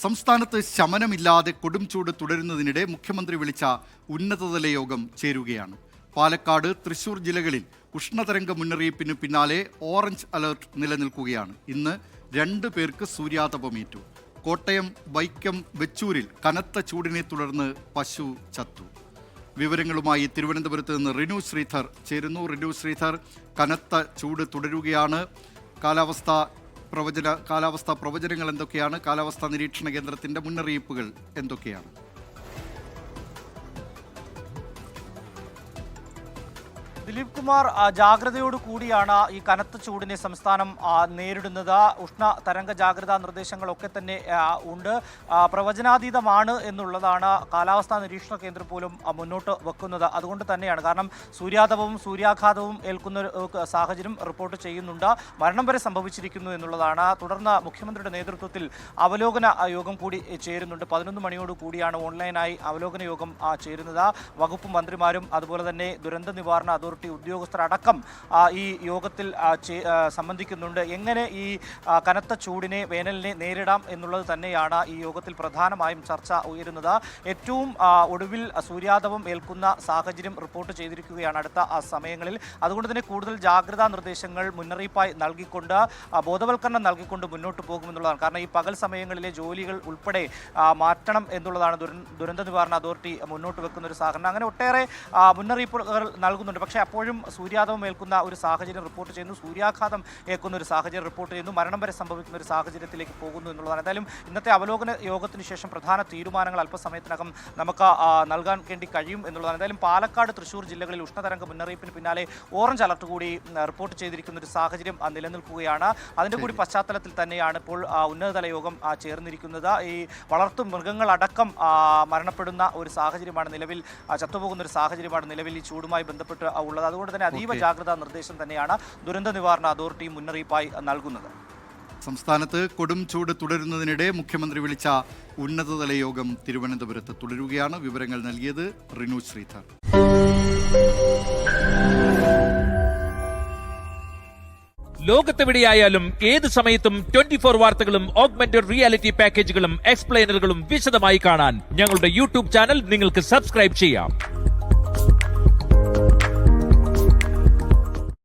സംസ്ഥാനത്ത് ശമനമില്ലാതെ കൊടുംചൂട് തുടരുന്നതിനിടെ മുഖ്യമന്ത്രി വിളിച്ച ഉന്നതതല യോഗം ചേരുകയാണ്. പാലക്കാട്, തൃശൂർ ജില്ലകളിൽ ഉഷ്ണതരംഗ മുന്നറിയിപ്പിന് പിന്നാലെ ഓറഞ്ച് അലർട്ട് നിലനിൽക്കുകയാണ്. ഇന്ന് 2 പേർക്ക് സൂര്യാതപമേറ്റു. കോട്ടയം വൈക്കം വെച്ചൂരിൽ കനത്ത ചൂടിനെ തുടർന്ന് പശു ചത്തു. വിവരങ്ങളുമായി തിരുവനന്തപുരത്ത് നിന്ന് റിനു ശ്രീധർ ചേരുന്നു. റിനു ശ്രീധർ, കനത്ത ചൂട് തുടരുകയാണ്. കാലാവസ്ഥാ പ്രവചനങ്ങൾ എന്തൊക്കെയാണ്? കാലാവസ്ഥാ നിരീക്ഷണ കേന്ദ്രത്തിന്റെ മുന്നറിയിപ്പുകൾ എന്തൊക്കെയാണ്? ദിലീപ് കുമാർ, ജാഗ്രതയോട് കൂടിയാണ് ഈ കനത്ത ചൂടിനെ സംസ്ഥാനം നേരിടുന്നത്. ഉഷ്ണ തരംഗ ജാഗ്രതാ നിർദ്ദേശങ്ങളൊക്കെ തന്നെ ഉണ്ട്. പ്രവചനാതീതമാണ് എന്നുള്ളതാണ് കാലാവസ്ഥാ നിരീക്ഷണ കേന്ദ്രം പോലും മുന്നോട്ട് വെക്കുന്നത്. അതുകൊണ്ട് തന്നെയാണ്, കാരണം സൂര്യാതപവും സൂര്യാഘാതവും ഏൽക്കുന്ന സാഹചര്യം റിപ്പോർട്ട് ചെയ്യുന്നുണ്ട്. മരണം വരെ സംഭവിച്ചിരിക്കുന്നു എന്നുള്ളതാണ്. തുടർന്ന് മുഖ്യമന്ത്രിയുടെ നേതൃത്വത്തിൽ അവലോകന യോഗം കൂടി ചേരുന്നുണ്ട്. 11 മണിയോട് കൂടിയാണ് ഓൺലൈനായി അവലോകന യോഗം ചേരുന്നത്. വകുപ്പ് മന്ത്രിമാരും അതുപോലെ തന്നെ ദുരന്ത നിവാരണ അതോറിറ്റി ഉദ്യോഗസ്ഥരടക്കം ഈ യോഗത്തിൽ സംബന്ധിക്കുന്നുണ്ട്. എങ്ങനെ ഈ കനത്ത ചൂടിനെ, വേനലിനെ നേരിടാം എന്നുള്ളത് തന്നെയാണ് ഈ യോഗത്തിൽ പ്രധാനമായും ചർച്ച ഉയരുന്നത്. ഏറ്റവും ഒടുവിൽ സൂര്യാതപം ഏൽക്കുന്ന സാഹചര്യം റിപ്പോർട്ട് ചെയ്തിരിക്കുകയാണ് അടുത്ത സമയങ്ങളിൽ. അതുകൊണ്ട് തന്നെ കൂടുതൽ ജാഗ്രതാ നിർദ്ദേശങ്ങൾ മുന്നറിയിപ്പായി നൽകിക്കൊണ്ട്, ബോധവൽക്കരണം നൽകിക്കൊണ്ട് മുന്നോട്ട് പോകുമെന്നുള്ളതാണ്. കാരണം ഈ പകൽ സമയങ്ങളിലെ ജോലികൾ ഉൾപ്പെടെ മാറ്റണം എന്നുള്ളതാണ് ദുരന്ത നിവാരണ അതോറിറ്റി മുന്നോട്ട് വെക്കുന്ന ഒരു സാഹചര്യം. അങ്ങനെ ഒട്ടേറെ മുന്നറിയിപ്പുകൾ നൽകുന്നുണ്ട്. പക്ഷേ അപ്പോഴും സൂര്യാതപം ഏൽക്കുന്ന ഒരു സാഹചര്യം റിപ്പോർട്ട് ചെയ്യുന്നു, സൂര്യാഘാതം ഏൽക്കുന്ന ഒരു സാഹചര്യം റിപ്പോർട്ട് ചെയ്യുന്നു, മരണം വരെ സംഭവിക്കുന്ന ഒരു സാഹചര്യത്തിലേക്ക് പോകുന്നു എന്നുള്ളതാണ്. എന്തായാലും ഇന്നത്തെ അവലോകന യോഗത്തിന് ശേഷം പ്രധാന തീരുമാനങ്ങൾ അല്പസമയത്തിനകം നമുക്ക് നൽകാൻ വേണ്ടി കഴിയും എന്നുള്ളതാണ്. എന്തായാലും പാലക്കാട്, തൃശൂർ ജില്ലകളിൽ ഉഷ്ണതരംഗ മുന്നറിയിപ്പിന് പിന്നാലെ ഓറഞ്ച് അലർട്ട് കൂടി റിപ്പോർട്ട് ചെയ്തിരിക്കുന്ന ഒരു സാഹചര്യം നിലനിൽക്കുകയാണ്. അതിൻ്റെ കൂടി പശ്ചാത്തലത്തിൽ തന്നെയാണ് ഇപ്പോൾ ഉന്നതതല യോഗം ചേർന്നിരിക്കുന്നത്. ഈ വളർത്തു മൃഗങ്ങളടക്കം മരണപ്പെടുന്ന ഒരു സാഹചര്യമാണ് നിലവിൽ, ചത്തുപോകുന്ന ഒരു സാഹചര്യമാണ് നിലവിൽ ഈ ചൂടുമായി ബന്ധപ്പെട്ട് ഉള്ളത്. അതുകൊണ്ട് തന്നെ അതീവ ജാഗ്രതാ നിർദ്ദേശം തന്നെയാണ് ദുരന്ത നിവാരണ അതോറിറ്റി മുന്നറിയിപ്പായി നൽകുന്നത്. സംസ്ഥാനത്ത് കൊടും ചൂട് തുടരുന്നതിനിടെ മുഖ്യമന്ത്രി വിളിച്ച ഉന്നതതല യോഗം തിരുവനന്തപുരത്ത് തുടരുകയാണ്. വിവരങ്ങൾ നൽകിയത് റിനു ശ്രീധർ. ലോകത്തെവിടെയായാലും ഏത് സമയത്തും 24 വാർത്തകളും ഓഗ്മെന്റഡ് റിയാലിറ്റി പാക്കേജുകളും എക്സ്പ്ലെയിനറുകളും വിശദമായി കാണാൻ ഞങ്ങളുടെ യൂട്യൂബ് ചാനൽ നിങ്ങൾക്ക് സബ്സ്ക്രൈബ് ചെയ്യാം.